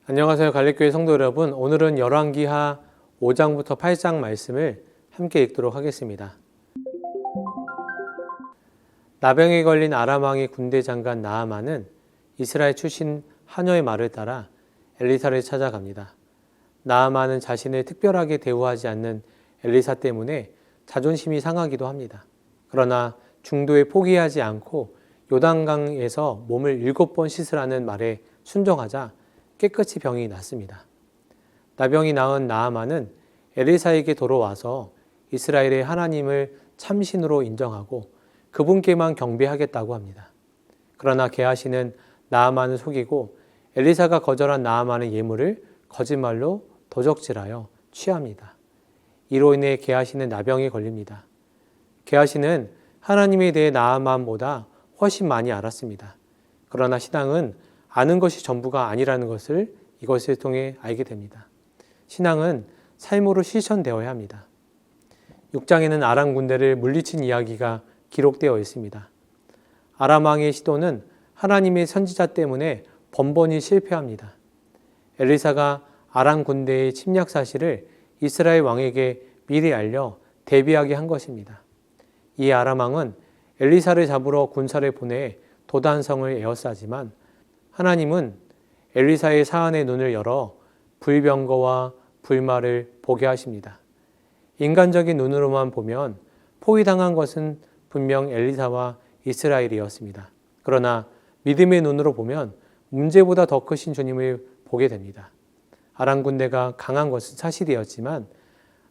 안녕하세요. 갈릴교회 성도 여러분. 오늘은 열왕기하 5장부터 8장 말씀을 함께 읽도록 하겠습니다. 나병에 걸린 아람 왕의 군대 장관 나아만은 이스라엘 출신 하녀의 말을 따라 엘리사를 찾아갑니다. 나아만은 자신을 특별하게 대우하지 않는 엘리사 때문에 자존심이 상하기도 합니다. 그러나 중도에 포기하지 않고 요단강에서 몸을 7번 씻으라는 말에 순종하자 깨끗이 병이 낫습니다. 나병이 나은 나아만은 엘리사에게 돌아와서 이스라엘의 하나님을 참신으로 인정하고 그분께만 경배하겠다고 합니다. 그러나 게하시는 나아만을 속이고 엘리사가 거절한 나아만의 예물을 거짓말로 도적질하여 취합니다. 이로 인해 게하시는 나병에 걸립니다. 게하시는 하나님에 대해 나아만보다 훨씬 많이 알았습니다. 그러나 신앙은 아는 것이 전부가 아니라는 것을 이것을 통해 알게 됩니다. 신앙은 삶으로 실천되어야 합니다. 6장에는 아람 군대를 물리친 이야기가 기록되어 있습니다. 아람 왕의 시도는 하나님의 선지자 때문에 번번이 실패합니다. 엘리사가 아람 군대의 침략 사실을 이스라엘 왕에게 미리 알려 대비하게 한 것입니다. 이 아람 왕은 엘리사를 잡으러 군사를 보내 도단성을 에워싸지만 하나님은 엘리사의 사안의 눈을 열어 불병거와 불말을 보게 하십니다. 인간적인 눈으로만 보면 포위당한 것은 분명 엘리사와 이스라엘이었습니다. 그러나 믿음의 눈으로 보면 문제보다 더 크신 주님을 보게 됩니다. 아람 군대가 강한 것은 사실이었지만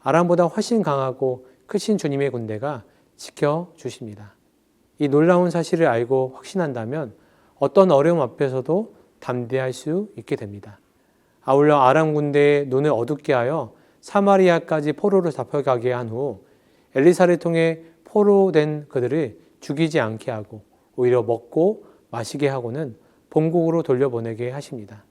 아람보다 훨씬 강하고 크신 주님의 군대가 지켜주십니다. 이 놀라운 사실을 알고 확신한다면 어떤 어려움 앞에서도 담대할 수 있게 됩니다. 아울러 아람 군대의 눈을 어둡게 하여 사마리아까지 포로로 잡혀가게 한 후 엘리사를 통해 포로된 그들을 죽이지 않게 하고 오히려 먹고 마시게 하고는 본국으로 돌려보내게 하십니다.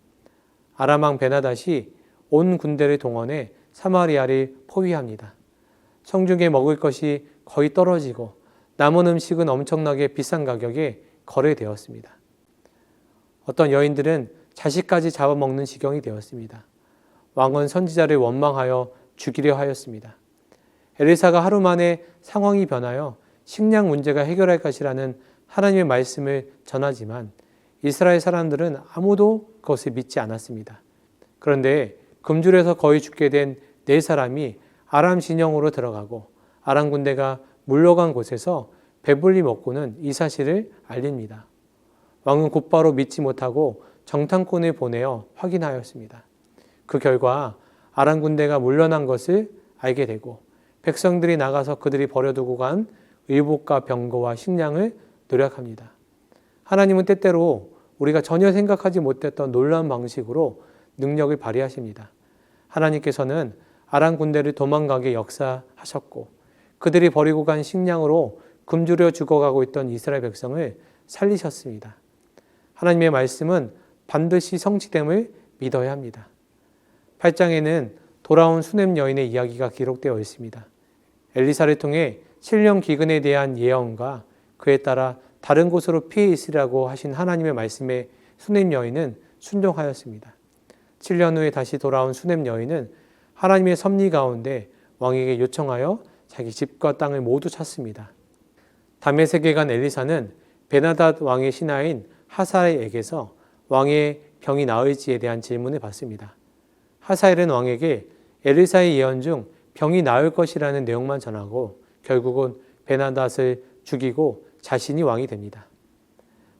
아람 왕 베나닷이 온 군대를 동원해 사마리아를 포위합니다. 성중에 먹을 것이 거의 떨어지고 남은 음식은 엄청나게 비싼 가격에 거래되었습니다. 어떤 여인들은 자식까지 잡아먹는 지경이 되었습니다. 왕은 선지자를 원망하여 죽이려 하였습니다. 엘리사가 하루 만에 상황이 변하여 식량 문제가 해결할 것이라는 하나님의 말씀을 전하지만 이스라엘 사람들은 아무도 그것을 믿지 않았습니다. 그런데 금줄에서 거의 죽게 된 4사람이 아람 진영으로 들어가고 아람 군대가 물러간 곳에서 배불리 먹고는 이 사실을 알립니다. 왕은 곧바로 믿지 못하고 정탐꾼을 보내어 확인하였습니다. 그 결과 아람 군대가 물러난 것을 알게 되고 백성들이 나가서 그들이 버려두고 간 의복과 병거와 식량을 노력합니다. 하나님은 때때로 우리가 전혀 생각하지 못했던 놀라운 방식으로 능력을 발휘하십니다. 하나님께서는 아람 군대를 도망가게 역사하셨고 그들이 버리고 간 식량으로 굶주려 죽어가고 있던 이스라엘 백성을 살리셨습니다. 하나님의 말씀은 반드시 성취됨을 믿어야 합니다. 8장에는 돌아온 수넴 여인의 이야기가 기록되어 있습니다. 엘리사를 통해 7년 기근에 대한 예언과 그에 따라 다른 곳으로 피해 있으라고 하신 하나님의 말씀에 수넴 여인은 순종하였습니다. 7년 후에 다시 돌아온 수넴 여인은 하나님의 섭리 가운데 왕에게 요청하여 자기 집과 땅을 모두 찾습니다. 다메섹에 간 엘리사는 베나닷 왕의 신하인 하사엘에게서 왕의 병이 나을지에 대한 질문을 받습니다. 하사엘은 왕에게 엘리사의 예언 중 병이 나을 것이라는 내용만 전하고 결국은 베나닷을 죽이고 자신이 왕이 됩니다.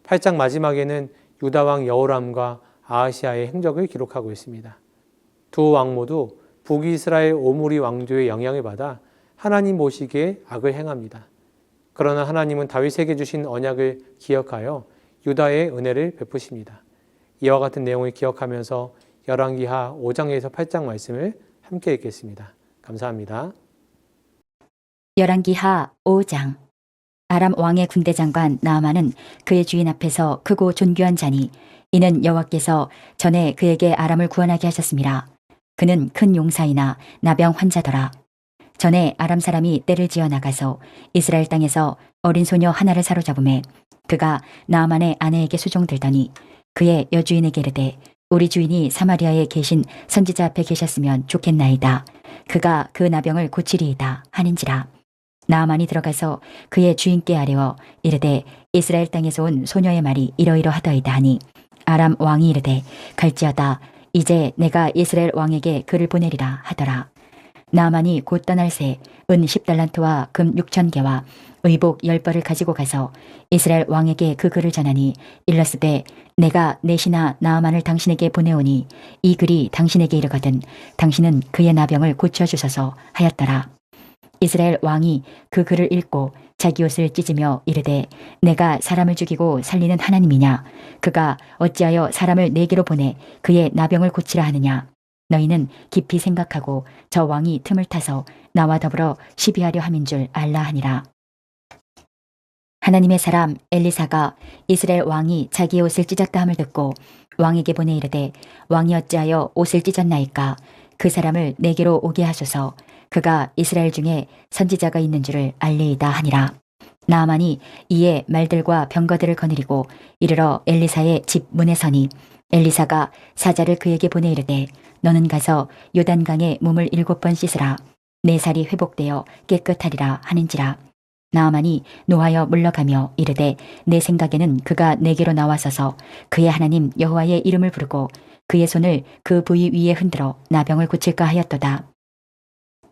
8장 마지막에는 유다 왕 여호람과 아하시아의 행적을 기록하고 있습니다. 두 왕 모두 북이스라엘 오므리 왕조의 영향을 받아 하나님 보시기에 악을 행합니다. 그러나 하나님은 다윗에게 주신 언약을 기억하여 유다의 은혜를 베푸십니다. 이와 같은 내용을 기억하면서 열왕기하 5장에서 8장 말씀을 함께 읽겠습니다. 감사합니다. 열왕기하 5장. 아람 왕의 군대 장관 나아만은 그의 주인 앞에서 크고 존귀한 자니 이는 여호와께서 전에 그에게 아람을 구원하게 하셨습니다. 그는 큰 용사이나 나병 환자더라. 전에 아람 사람이 떼를 지어 나가서 이스라엘 땅에서 어린 소녀 하나를 사로잡음에 그가 나아만의 아내에게 수종들더니 그의 여주인에게 이르되 우리 주인이 사마리아에 계신 선지자 앞에 계셨으면 좋겠나이다. 그가 그 나병을 고치리이다 하는지라. 나아만이 들어가서 그의 주인께 아뢰어 이르되 이스라엘 땅에서 온 소녀의 말이 이러이러하더이다 하니 아람 왕이 이르되 갈지어다. 이제 내가 이스라엘 왕에게 그를 보내리라 하더라. 나아만이 곧 떠날새 은 10달란트와 금 6,000개와 의복 10벌을 가지고 가서 이스라엘 왕에게 그 글을 전하니 일러스되 내가 내 신하 나아만을 당신에게 보내오니 이 글이 당신에게 이르거든 당신은 그의 나병을 고쳐주소서 하였더라. 이스라엘 왕이 그 글을 읽고 자기 옷을 찢으며 이르되 내가 사람을 죽이고 살리는 하나님이냐 그가 어찌하여 사람을 내게로 보내 그의 나병을 고치라 하느냐 너희는 깊이 생각하고 저 왕이 틈을 타서 나와 더불어 시비하려 함인 줄 알라 하니라. 하나님의 사람 엘리사가 이스라엘 왕이 자기의 옷을 찢었다 함을 듣고 왕에게 보내 이르되 왕이 어찌하여 옷을 찢었나이까 그 사람을 내게로 오게 하소서 그가 이스라엘 중에 선지자가 있는 줄을 알리이다 하니라. 나아만이 이에 말들과 병거들을 거느리고 이르러 엘리사의 집 문에 서니 엘리사가 사자를 그에게 보내 이르되 너는 가서 요단강에 몸을 7번 씻으라. 내 살이 회복되어 깨끗하리라 하는지라. 나아만이 노하여 물러가며 이르되 내 생각에는 그가 내게로 나와서서 그의 하나님 여호와의 이름을 부르고 그의 손을 그 부위 위에 흔들어 나병을 고칠까 하였도다.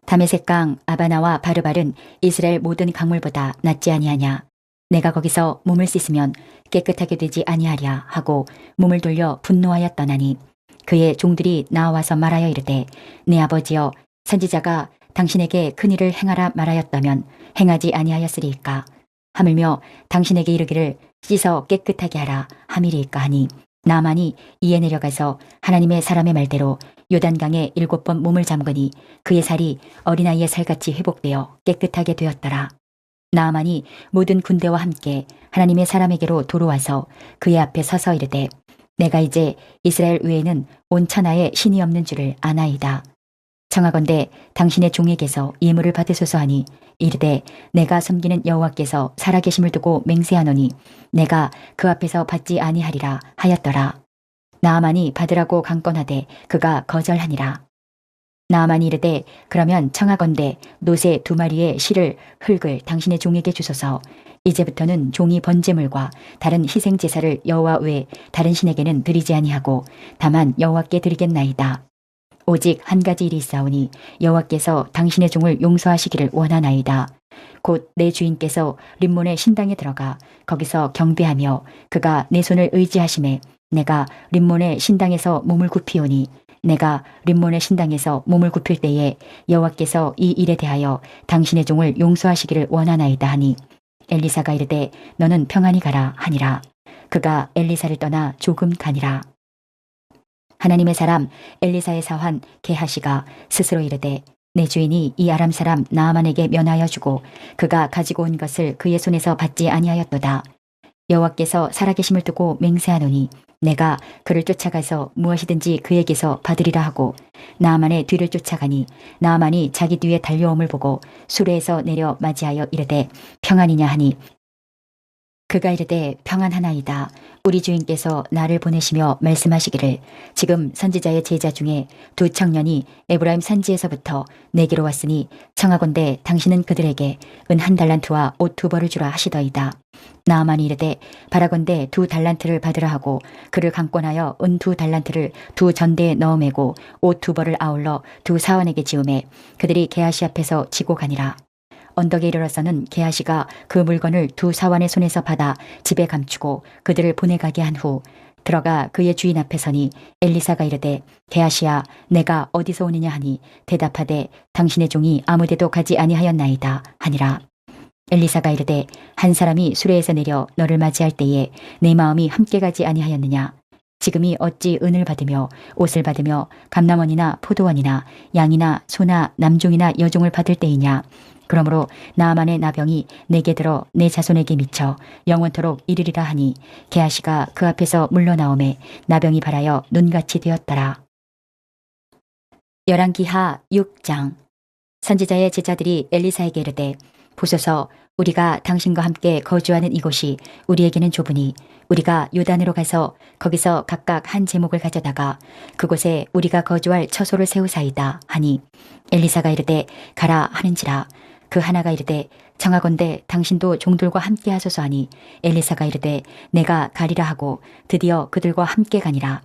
다메섹강 아바나와 바르발은 이스라엘 모든 강물보다 낫지 아니하냐. 내가 거기서 몸을 씻으면 깨끗하게 되지 아니하랴 하고 몸을 돌려 분노하였더나니 그의 종들이 나와서 말하여 이르되 내 아버지여 선지자가 당신에게 큰일을 행하라 말하였다면 행하지 아니하였으리이까 하물며 당신에게 이르기를 씻어 깨끗하게 하라 함이리이까 하니 나아만이 이에 내려가서 하나님의 사람의 말대로 요단강에 7번 몸을 잠그니 그의 살이 어린아이의 살같이 회복되어 깨끗하게 되었더라. 나아만이 모든 군대와 함께 하나님의 사람에게로 돌아와서 그의 앞에 서서 이르되 내가 이제 이스라엘 외에는 온 천하에 신이 없는 줄을 아나이다. 청하건대 당신의 종에게서 예물을 받으소서 하니 이르되 내가 섬기는 여호와께서 살아계심을 두고 맹세하노니 내가 그 앞에서 받지 아니하리라 하였더라. 나아만이 받으라고 강권하되 그가 거절하니라. 나아만이 이르되 그러면 청하건대 노새 2마리의 실을 흙을 당신의 종에게 주소서. 이제부터는 종이 번제물과 다른 희생 제사를 여호와 외에 다른 신에게는 드리지 아니하고 다만 여호와께 드리겠나이다. 오직 한 가지 일이 있사오니 여호와께서 당신의 종을 용서하시기를 원하나이다. 곧 내 주인께서 림몬의 신당에 들어가 거기서 경배하며 그가 내 손을 의지하심에 내가 림몬의 신당에서 몸을 굽히오니 내가 림몬의 신당에서 몸을 굽힐 때에 여호와께서 이 일에 대하여 당신의 종을 용서하시기를 원하나이다 하니 엘리사가 이르되 너는 평안히 가라 하니라. 그가 엘리사를 떠나 조금 가니라. 하나님의 사람 엘리사의 사환 게하시가 스스로 이르되 내 주인이 이 아람 사람 나아만에게 면하여 주고 그가 가지고 온 것을 그의 손에서 받지 아니하였도다. 여호와께서 살아계심을 두고 맹세하노니 내가 그를 쫓아가서 무엇이든지 그에게서 받으리라 하고 나아만의 뒤를 쫓아가니 나아만이 자기 뒤에 달려옴을 보고 수레에서 내려 맞이하여 이르되 평안이냐 하니 그가 이르되 평안하나이다. 우리 주인께서 나를 보내시며 말씀하시기를 지금 선지자의 제자 중에 2 청년이 에브라임 산지에서부터 내게로 왔으니 청하건대 당신은 그들에게 은 1달란트와 옷 2벌을 주라 하시더이다. 나아만이 이르되 바라건대 2달란트를 받으라 하고 그를 강권하여 은 2달란트를 2 전대에 넣어 매고 옷 2벌을 아울러 2 사원에게 지우매 그들이 게하시 앞에서 지고 가니라. 언덕에 이르러서는 게하시가 그 물건을 2 사원의 손에서 받아 집에 감추고 그들을 보내가게 한 후 들어가 그의 주인 앞에 서니 엘리사가 이르되 게하시야 내가 어디서 오느냐 하니 대답하되 당신의 종이 아무데도 가지 아니하였나이다 하니라. 엘리사가 이르되 한 사람이 수레에서 내려 너를 맞이할 때에 내 마음이 함께 가지 아니하였느냐. 지금이 어찌 은을 받으며 옷을 받으며 감람원이나 포도원이나 양이나 소나 남종이나 여종을 받을 때이냐. 그러므로 나아만의 나병이 내게 들어 내 자손에게 미쳐 영원토록 이르리라 하니 게하시가 그 앞에서 물러나오매 나병이 발하여 눈같이 되었더라. 열왕기하 6장. 선지자의 제자들이 엘리사에게 이르되 보소서 우리가 당신과 함께 거주하는 이곳이 우리에게는 좁으니 우리가 요단으로 가서 거기서 각각 한 제목을 가져다가 그곳에 우리가 거주할 처소를 세우사이다 하니 엘리사가 이르되 가라 하는지라. 그 하나가 이르되 청하건대 당신도 종들과 함께 하소서 하니 엘리사가 이르되 내가 가리라 하고 드디어 그들과 함께 가니라.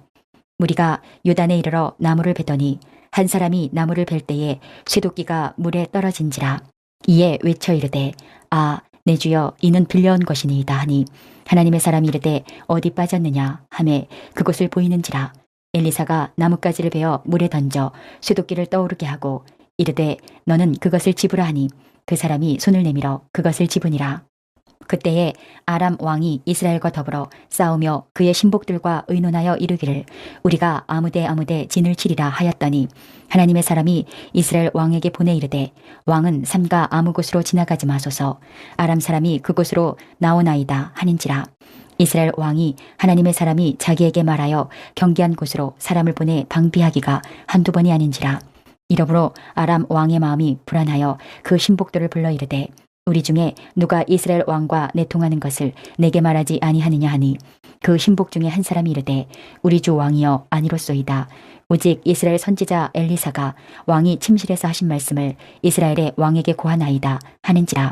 우리가 요단에 이르러 나무를 베더니 한 사람이 나무를 벨 때에 쇠도끼가 물에 떨어진지라. 이에 외쳐 이르되 아 내 주여 이는 빌려온 것이니이다 하니 하나님의 사람이 이르되 어디 빠졌느냐 하매 그곳을 보이는지라. 엘리사가 나뭇가지를 베어 물에 던져 쇠도끼를 떠오르게 하고 이르되 너는 그것을 집으라 하니 그 사람이 손을 내밀어 그것을 집으니라. 그때에 아람 왕이 이스라엘과 더불어 싸우며 그의 신복들과 의논하여 이르기를 우리가 아무데 진을 치리라 하였더니 하나님의 사람이 이스라엘 왕에게 보내 이르되 왕은 삼가 아무 곳으로 지나가지 마소서 아람 사람이 그곳으로 나오나이다 하는지라. 이스라엘 왕이 하나님의 사람이 자기에게 말하여 경계한 곳으로 사람을 보내 방비하기가 한두 번이 아닌지라. 이러므로 아람 왕의 마음이 불안하여 그 신복들을 불러 이르되 우리 중에 누가 이스라엘 왕과 내통하는 것을 내게 말하지 아니하느냐 하니 그 신복 중에 한 사람이 이르되 우리 주 왕이여 아니로소이다. 오직 이스라엘 선지자 엘리사가 왕이 침실에서 하신 말씀을 이스라엘의 왕에게 고하나이다 하는지라.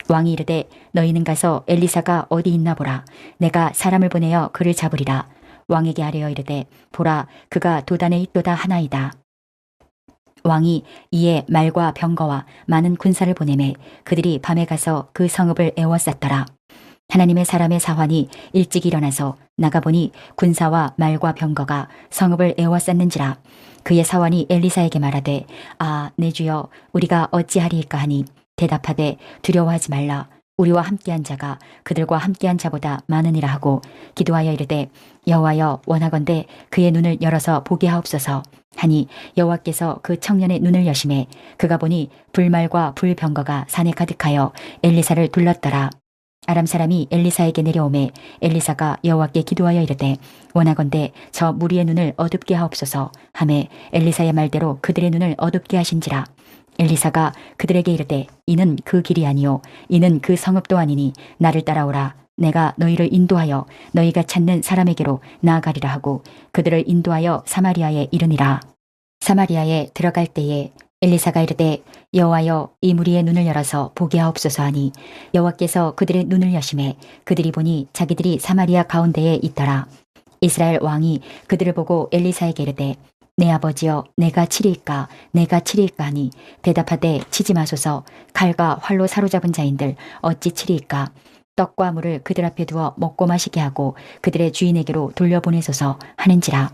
왕이 이르되 너희는 가서 엘리사가 어디 있나 보라. 내가 사람을 보내어 그를 잡으리라. 왕에게 아뢰어 이르되 보라 그가 도단에 있도다 하나이다. 왕이 이에 말과 병거와 많은 군사를 보내매 그들이 밤에 가서 그 성읍을 에워쌌더라. 하나님의 사람의 사환이 일찍 일어나서 나가보니 군사와 말과 병거가 성읍을 에워쌌는지라. 그의 사환이 엘리사에게 말하되 아 내 주여 우리가 어찌하리이까 하니 대답하되 두려워하지 말라. 우리와 함께한 자가 그들과 함께한 자보다 많으니라 하고 기도하여 이르되 여호와여 원하건대 그의 눈을 열어서 보게 하옵소서 하니 여호와께서 그 청년의 눈을 여심해 그가 보니 불말과 불병거가 산에 가득하여 엘리사를 둘렀더라. 아람 사람이 엘리사에게 내려오매 엘리사가 여호와께 기도하여 이르되 원하건대 저 무리의 눈을 어둡게 하옵소서 하매 엘리사의 말대로 그들의 눈을 어둡게 하신지라. 엘리사가 그들에게 이르되 이는 그 길이 아니요 이는 그 성읍도 아니니 나를 따라오라. 내가 너희를 인도하여 너희가 찾는 사람에게로 나아가리라 하고 그들을 인도하여 사마리아에 이르니라. 사마리아에 들어갈 때에 엘리사가 이르되 여호와여 이 무리의 눈을 열어서 보게 하옵소서 하니 여호와께서 그들의 눈을 여심해 그들이 보니 자기들이 사마리아 가운데에 있더라. 이스라엘 왕이 그들을 보고 엘리사에게 이르되 내 아버지여 내가 치리이까 하니 대답하되 치지 마소서. 칼과 활로 사로잡은 자인들 어찌 치리이까. 떡과 물을 그들 앞에 두어 먹고 마시게 하고 그들의 주인에게로 돌려보내소서 하는지라.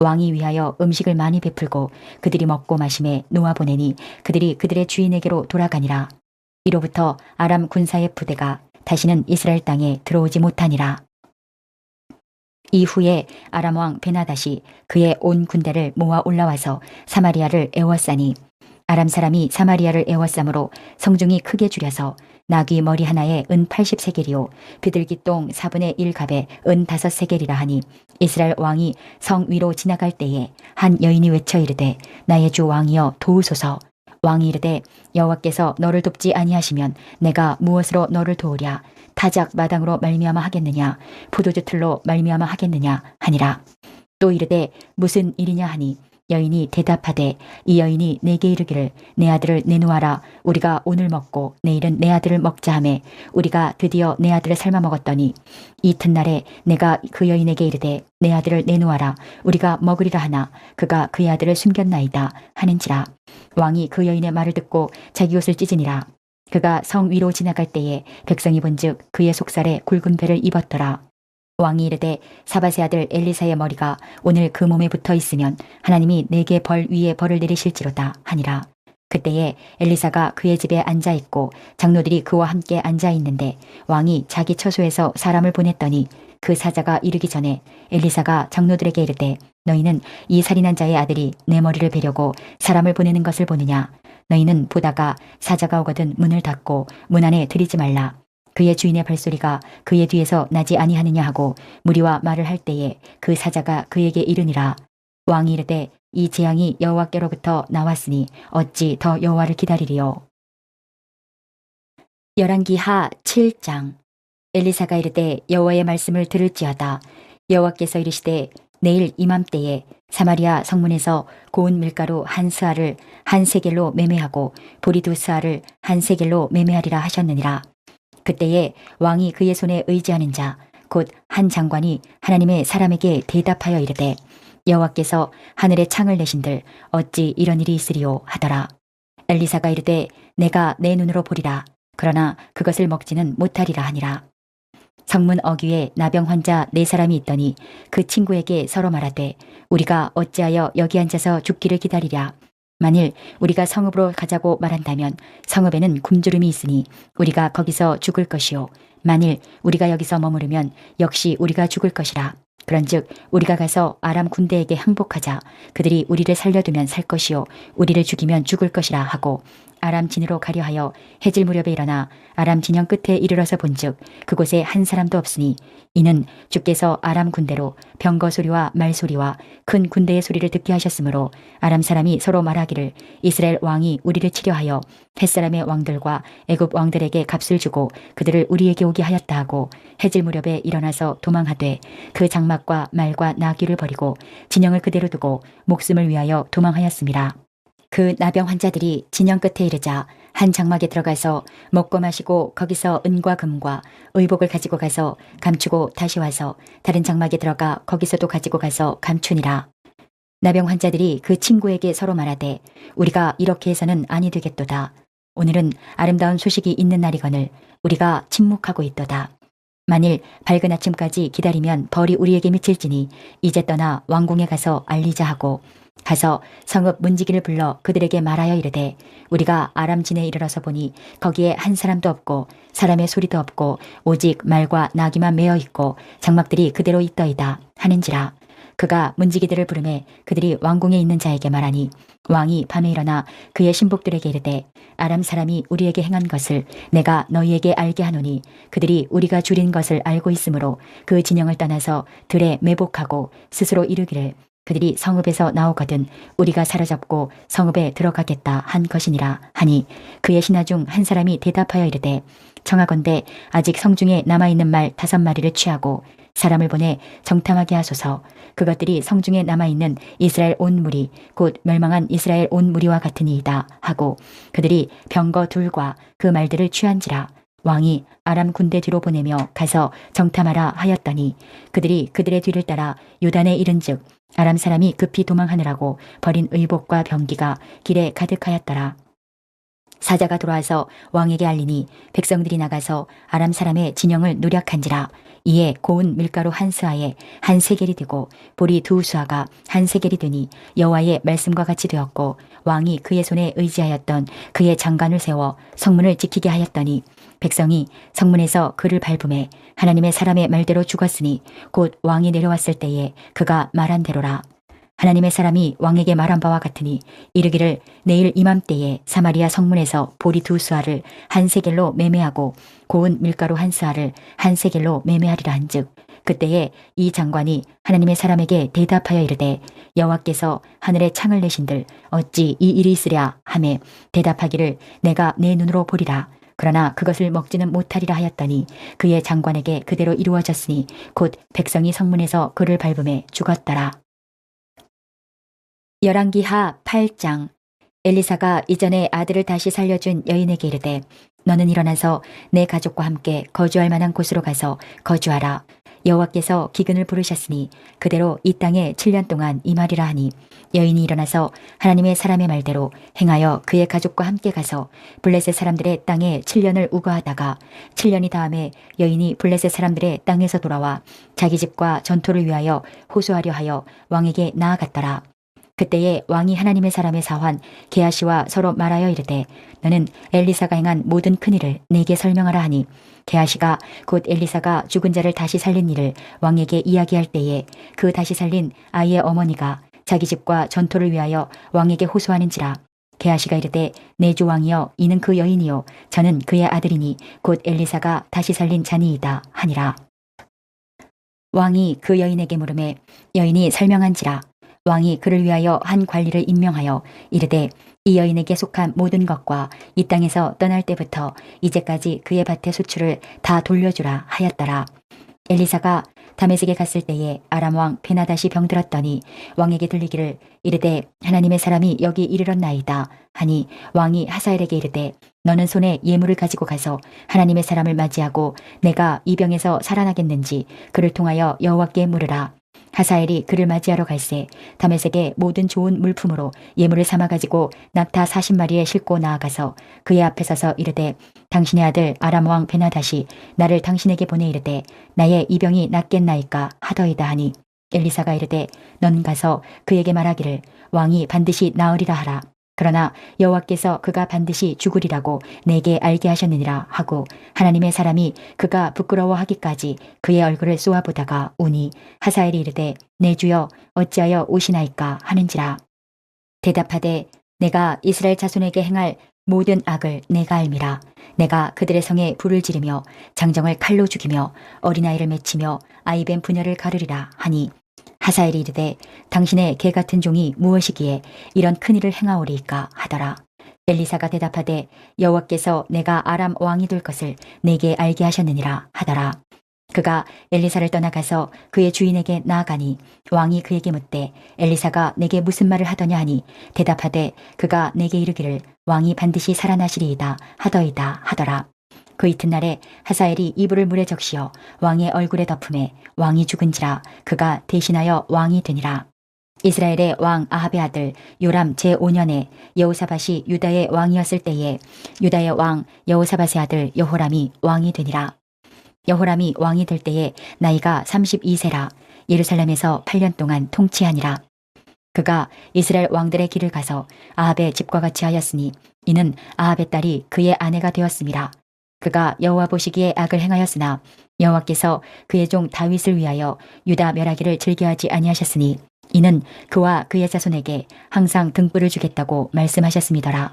왕이 위하여 음식을 많이 베풀고 그들이 먹고 마심에 놓아보내니 그들이 그들의 주인에게로 돌아가니라. 이로부터 아람 군사의 부대가 다시는 이스라엘 땅에 들어오지 못하니라. 이후에 아람 왕 베나닷이 그의 온 군대를 모아 올라와서 사마리아를 에워싸니 아람 사람이 사마리아를 에워싸므로 성중이 크게 줄여서 나귀 머리 하나에 은 80세겔이요 비둘기 똥 4분의 1 갑에 은 5세겔이라 하니 이스라엘 왕이 성 위로 지나갈 때에 한 여인이 외쳐 이르되 나의 주 왕이여 도우소서. 왕이 이르되 여호와께서 너를 돕지 아니하시면 내가 무엇으로 너를 도우랴. 타작 마당으로 말미암아 하겠느냐 포도주 틀로 말미암아 하겠느냐 하니라. 또 이르되 무슨 일이냐 하니 여인이 대답하되 이 여인이 내게 이르기를 내 아들을 내놓아라. 우리가 오늘 먹고 내일은 내 아들을 먹자 하매 우리가 드디어 내 아들을 삶아 먹었더니 이튿날에 내가 그 여인에게 이르되 내 아들을 내놓아라. 우리가 먹으리라 하나 그가 그의 아들을 숨겼나이다 하는지라. 왕이 그 여인의 말을 듣고 자기 옷을 찢으니라. 그가 성 위로 지나갈 때에 백성이 본즉 그의 속살에 굵은 배를 입었더라. 왕이 이르되 사밧의 아들 엘리사의 머리가 오늘 그 몸에 붙어 있으면 하나님이 내게 벌 위에 벌을 내리실지로다 하니라. 그때에 엘리사가 그의 집에 앉아 있고 장로들이 그와 함께 앉아 있는데 왕이 자기 처소에서 사람을 보냈더니 그 사자가 이르기 전에 엘리사가 장로들에게 이르되 너희는 이 살인한 자의 아들이 내 머리를 베려고 사람을 보내는 것을 보느냐. 너희는 보다가 사자가 오거든 문을 닫고 문 안에 들이지 말라. 그의 주인의 발소리가 그의 뒤에서 나지 아니하느냐 하고 무리와 말을 할 때에 그 사자가 그에게 이르니라. 왕이 이르되 이 재앙이 여호와께로부터 나왔으니 어찌 더 여호와를 기다리리요. 열왕기하 7장. 엘리사가 이르되 여호와의 말씀을 들을지어다. 여호와께서 이르시되 내일 이맘때에 사마리아 성문에서 고운 밀가루 한 스아를 한 세겔로 매매하고 보리 두 스아를 한 세겔로 매매하리라 하셨느니라. 그때에 왕이 그의 손에 의지하는 자 곧 한 장관이 하나님의 사람에게 대답하여 이르되 여호와께서 하늘에 창을 내신들 어찌 이런 일이 있으리요 하더라. 엘리사가 이르되 내가 내 눈으로 보리라. 그러나 그것을 먹지는 못하리라 하니라. 성문 어귀에 나병 환자 4사람이 있더니 그 친구에게 서로 말하되 우리가 어찌하여 여기 앉아서 죽기를 기다리랴. 만일 우리가 성읍으로 가자고 말한다면 성읍에는 굶주림이 있으니 우리가 거기서 죽을 것이요. 만일 우리가 여기서 머무르면 역시 우리가 죽을 것이라. 그런즉 우리가 가서 아람 군대에게 항복하자. 그들이 우리를 살려두면 살 것이요 우리를 죽이면 죽을 것이라 하고 아람 진으로 가려 하여 해질 무렵에 일어나 아람 진영 끝에 이르러서 본즉 그곳에 한 사람도 없으니 이는 주께서 아람 군대로 병거 소리와 말 소리와 큰 군대의 소리를 듣게 하셨으므로 아람 사람이 서로 말하기를 이스라엘 왕이 우리를 치려하여 햇사람의 왕들과 애굽 왕들에게 값을 주고 그들을 우리에게 오게 하였다 하고 해질 무렵에 일어나서 도망하되 그 장막과 말과 나귀를 버리고 진영을 그대로 두고 목숨을 위하여 도망하였습니다. 그 나병 환자들이 진영 끝에 이르자 한 장막에 들어가서 먹고 마시고 거기서 은과 금과 의복을 가지고 가서 감추고 다시 와서 다른 장막에 들어가 거기서도 가지고 가서 감추니라. 나병 환자들이 그 친구에게 서로 말하되 우리가 이렇게 해서는 아니 되겠도다. 오늘은 아름다운 소식이 있는 날이거늘 우리가 침묵하고 있도다. 만일 밝은 아침까지 기다리면 벌이 우리에게 미칠지니 이제 떠나 왕궁에 가서 알리자 하고 가서 성읍 문지기를 불러 그들에게 말하여 이르되 우리가 아람진에 이르러서 보니 거기에 한 사람도 없고 사람의 소리도 없고 오직 말과 나귀만 매어 있고 장막들이 그대로 있더이다 하는지라. 그가 문지기들을 부르매 그들이 왕궁에 있는 자에게 말하니 왕이 밤에 일어나 그의 신복들에게 이르되 아람 사람이 우리에게 행한 것을 내가 너희에게 알게 하노니 그들이 우리가 줄인 것을 알고 있으므로 그 진영을 떠나서 들에 매복하고 스스로 이르기를 그들이 성읍에서 나오거든 우리가 사로잡고 성읍에 들어가겠다 한 것이니라 하니 그의 신하 중 한 사람이 대답하여 이르되 청하건대 아직 성중에 남아있는 말 5마리를 취하고 사람을 보내 정탐하게 하소서. 그것들이 성중에 남아있는 이스라엘 온 무리 곧 멸망한 이스라엘 온 무리와 같으니이다 하고 그들이 병거 둘과 그 말들을 취한지라. 왕이 아람 군대 뒤로 보내며 가서 정탐하라 하였더니 그들이 그들의 뒤를 따라 요단에 이른즉 아람 사람이 급히 도망하느라고 버린 의복과 병기가 길에 가득하였더라. 사자가 돌아와서 왕에게 알리니 백성들이 나가서 아람 사람의 진영을 노략한지라. 이에 고운 밀가루 한 스아에 한 세겔이 되고 보리 2수아가 한 세겔이 되니 여호와의 말씀과 같이 되었고 왕이 그의 손에 의지하였던 그의 장관을 세워 성문을 지키게 하였더니 백성이 성문에서 그를 밟음에 하나님의 사람의 말대로 죽었으니 곧 왕이 내려왔을 때에 그가 말한 대로라. 하나님의 사람이 왕에게 말한 바와 같으니 이르기를 내일 이맘때에 사마리아 성문에서 보리 2수아를 한 세겔로 매매하고 고운 밀가루 한 스아를 한 세겔로 매매하리라 한즉 그때에 이 장관이 하나님의 사람에게 대답하여 이르되 여호와께서 하늘에 창을 내신들 어찌 이 일이 있으랴 하매 대답하기를 내가 내 눈으로 보리라. 그러나 그것을 먹지는 못하리라 하였더니 그의 장관에게 그대로 이루어졌으니 곧 백성이 성문에서 그를 밟음에 죽었더라. 열왕기하 8장. 엘리사가 이전에 아들을 다시 살려준 여인에게 이르되 너는 일어나서 내 가족과 함께 거주할 만한 곳으로 가서 거주하라. 여호와께서 기근을 부르셨으니 그대로 이 땅에 7년 동안 임하리라 하니 여인이 일어나서 하나님의 사람의 말대로 행하여 그의 가족과 함께 가서 블레셋 사람들의 땅에 7년을 우거하다가 7년이 다음에 여인이 블레셋 사람들의 땅에서 돌아와 자기 집과 전토를 위하여 호소하려 하여 왕에게 나아갔더라. 그때에 왕이 하나님의 사람의 사환 게하시와 서로 말하여 이르되 너는 엘리사가 행한 모든 큰일을 내게 설명하라 하니 게하시가 곧 엘리사가 죽은 자를 다시 살린 일을 왕에게 이야기할 때에 그 다시 살린 아이의 어머니가 자기 집과 전토를 위하여 왕에게 호소하는지라. 게하시가 이르되 내 주 왕이여 이는 그 여인이요 저는 그의 아들이니 곧 엘리사가 다시 살린 자니이다 하니라. 왕이 그 여인에게 물으매 여인이 설명한지라. 왕이 그를 위하여 한 관리를 임명하여 이르되 이 여인에게 속한 모든 것과 이 땅에서 떠날 때부터 이제까지 그의 밭의 수출을 다 돌려주라 하였더라. 엘리사가 다메섹에 갔을 때에 아람 왕 베나닷이 병들었더니 왕에게 들리기를 이르되 하나님의 사람이 여기 이르렀나이다 하니 왕이 하사엘에게 이르되 너는 손에 예물을 가지고 가서 하나님의 사람을 맞이하고 내가 이 병에서 살아나겠는지 그를 통하여 여호와께 물으라. 하사엘이 그를 맞이하러 갈새 다메섹의 모든 좋은 물품으로 예물을 삼아 가지고 낙타 40마리에 싣고 나아가서 그의 앞에 서서 이르되 당신의 아들 아람 왕 베나닷이 나를 당신에게 보내 이르되 나의 이 병이 낫겠나이까 하더이다 하니 엘리사가 이르되 넌 가서 그에게 말하기를 왕이 반드시 나으리라 하라. 그러나 여호와께서 그가 반드시 죽으리라고 내게 알게 하셨느니라 하고 하나님의 사람이 그가 부끄러워하기까지 그의 얼굴을 쏘아보다가 우니 하사엘이 이르되 내 주여 어찌하여 오시나이까 하는지라. 대답하되 내가 이스라엘 자손에게 행할 모든 악을 내가 알미라. 내가 그들의 성에 불을 지르며 장정을 칼로 죽이며 어린아이를 맺히며 아이벤 부녀를 가르리라 하니 하사엘이 이르되 당신의 개 같은 종이 무엇이기에 이런 큰일을 행하오리이까 하더라. 엘리사가 대답하되 여호와께서 내가 아람 왕이 될 것을 내게 알게 하셨느니라 하더라. 그가 엘리사를 떠나가서 그의 주인에게 나아가니 왕이 그에게 묻되 엘리사가 내게 무슨 말을 하더냐 하니 대답하되 그가 내게 이르기를 왕이 반드시 살아나시리이다 하더이다 하더라. 그 이튿날에 하사엘이 이불을 물에 적시어 왕의 얼굴에 덮음에 왕이 죽은지라 그가 대신하여 왕이 되니라. 이스라엘의 왕 아합의 아들 요람 제5년에 여호사밧이 유다의 왕이었을 때에 유다의 왕 여호사밧의 아들 여호람이 왕이 되니라. 여호람이 왕이 될 때에 나이가 32세라 예루살렘에서 8년 동안 통치하니라. 그가 이스라엘 왕들의 길을 가서 아합의 집과 같이 하였으니 이는 아합의 딸이 그의 아내가 되었음이라. 그가 여호와 보시기에 악을 행하였으나 여호와께서 그의 종 다윗을 위하여 유다 멸하기를 즐겨하지 아니하셨으니 이는 그와 그의 자손에게 항상 등불을 주겠다고 말씀하셨음이더라.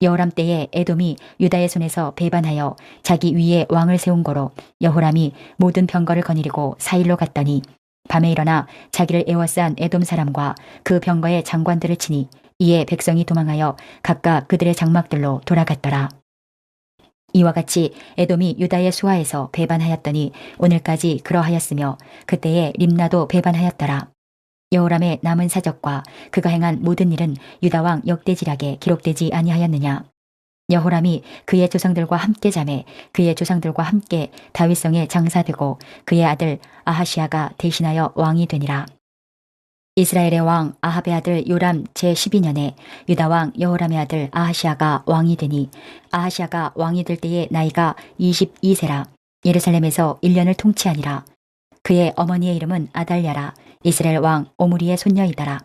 여호람 때에 에돔이 유다의 손에서 배반하여 자기 위에 왕을 세운 거로 여호람이 모든 병거를 거느리고 사일로 갔더니 밤에 일어나 자기를 에워싼 에돔 사람과 그 병거의 장관들을 치니 이에 백성이 도망하여 각각 그들의 장막들로 돌아갔더라. 이와 같이 에돔이 유다의 수하에서 배반하였더니 오늘까지 그러하였으며 그때에 림나도 배반하였더라. 여호람의 남은 사적과 그가 행한 모든 일은 유다 왕 역대지략에 기록되지 아니하였느냐. 여호람이 그의 조상들과 함께 자매 그의 조상들과 함께 다윗성에 장사되고 그의 아들 아하시아가 대신하여 왕이 되니라. 이스라엘의 왕 아합의 아들 요람 제12년에 유다 왕 여호람의 아들 아하시아가 왕이 되니 아하시아가 왕이 될 때의 나이가 22세라 예루살렘에서 1년을 통치하니라. 그의 어머니의 이름은 아달랴라 이스라엘 왕 오므리의 손녀이더라.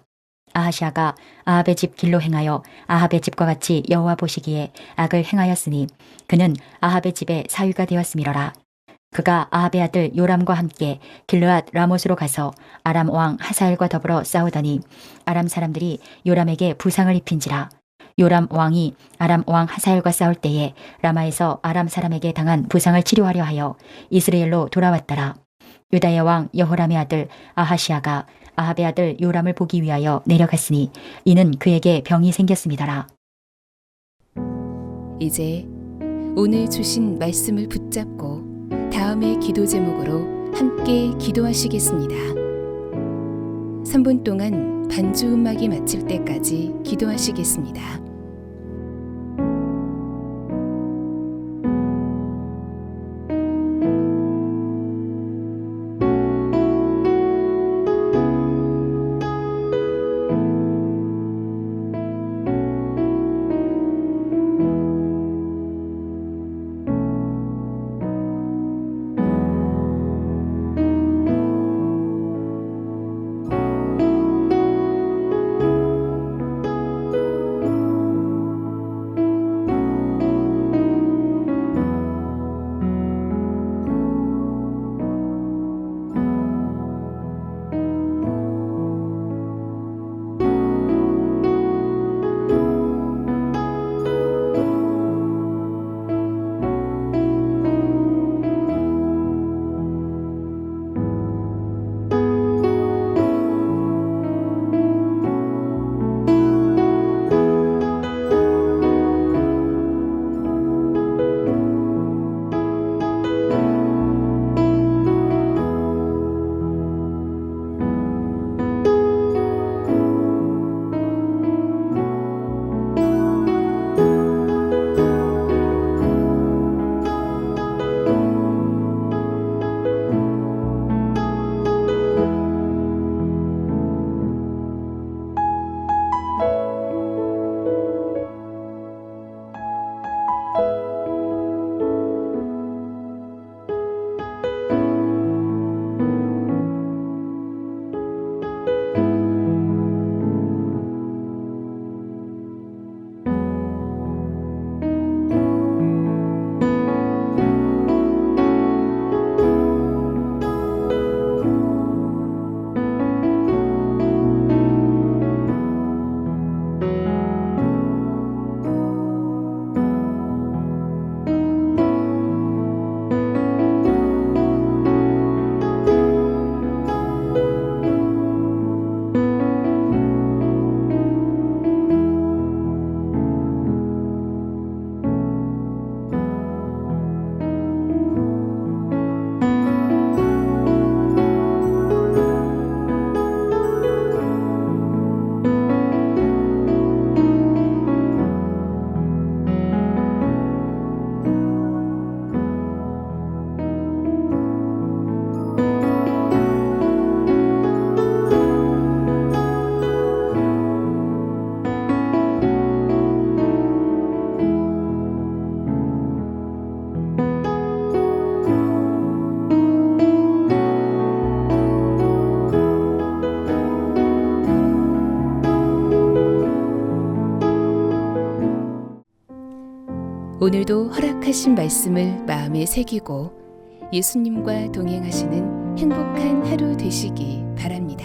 아하시아가 아합의 집 길로 행하여 아합의 집과 같이 여호와 보시기에 악을 행하였으니 그는 아합의 집의 사위가 되었음이로라. 그가 아합의 아들 요람과 함께 길르앗 라못으로 가서 아람 왕 하사엘과 더불어 싸우더니 아람 사람들이 요람에게 부상을 입힌지라. 요람 왕이 아람 왕 하사엘과 싸울 때에 라마에서 아람 사람에게 당한 부상을 치료하려 하여 이스라엘로 돌아왔더라. 유다의 왕 여호람의 아들 아하시아가 아합의 아들 요람을 보기 위하여 내려갔으니 이는 그에게 병이 생겼음이더라. 이제 오늘 주신 말씀을 붙잡고 다음의 기도 제목으로 함께 기도하시겠습니다. 3분 동안 반주 음악이 마칠 때까지 기도하시겠습니다. 오늘도 허락하신 말씀을 마음에 새기고 예수님과 동행하시는 행복한 하루 되시기 바랍니다.